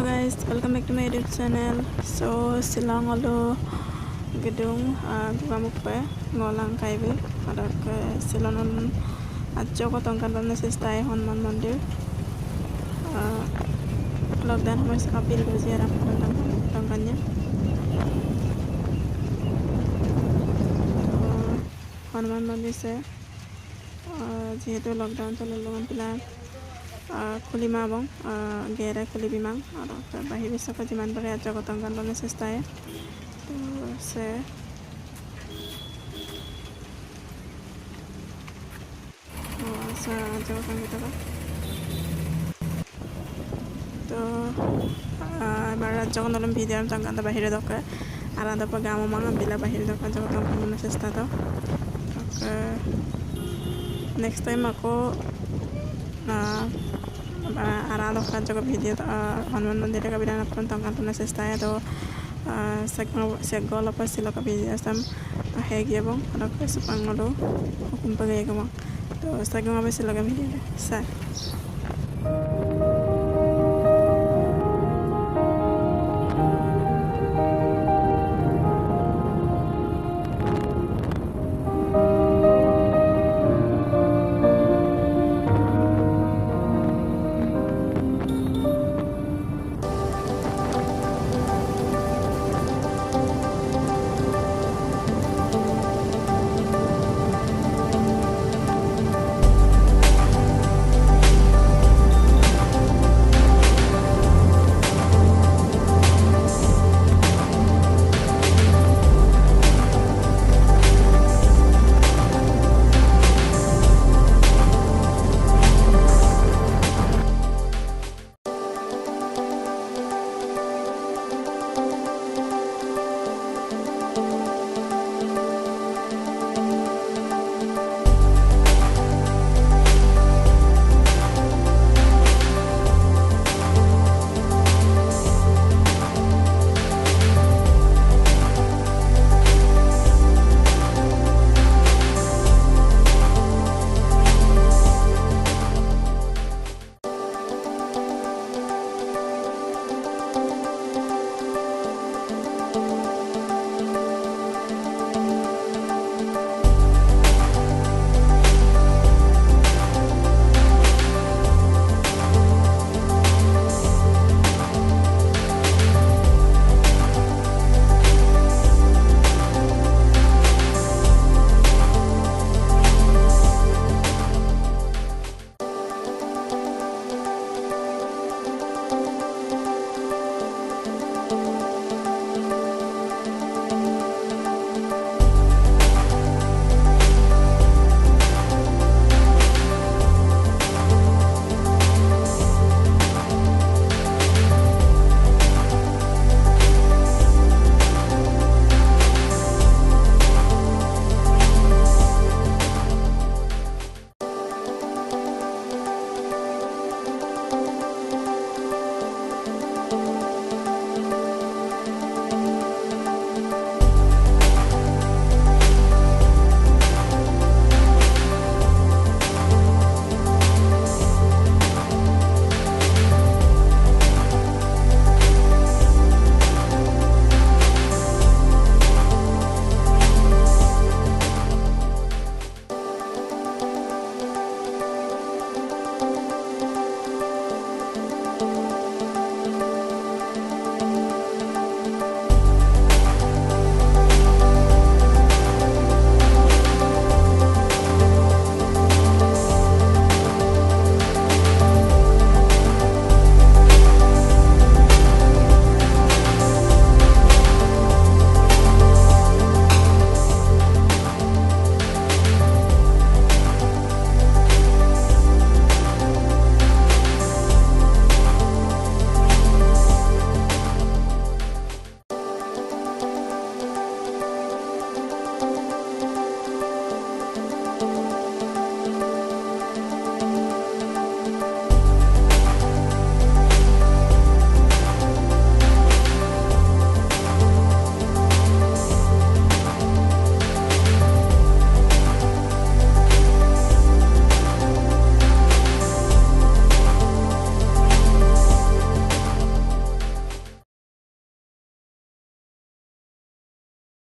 Hello guys, welcome back to my YouTube channel. So Silong olo gedung Gugamukpe ngolang kaibe adak Silonon Joko tongkan bamna sistai Hनुमान मंदिर lockdown हमर से appeal को जियारा tongkannya Hनुमान मंदिर से যেহেতু lockdown চলিল পিলা খুলি মাবং গেরে খুলি বিমাং আৰু বাহি বিশ্বক যিমান পাৰে জগতংগন বনে চেষ্টায় তো সে জগতংগিত তো এবার জগতংগন ভিডিও জগতংগন বাহিরে দরকার আর আদপ গাম মাং বিলা বাহিরে দরকার জগতংগন বনে চেষ্টা তো next time aku arah kan juga video Hनुमान मंदिर का बिना अपन तंगkan pernah saya to segol apa sila ka video sam hegi bang ada kesepang lo hukum pagai ka bang to sagong apa sila ka video sa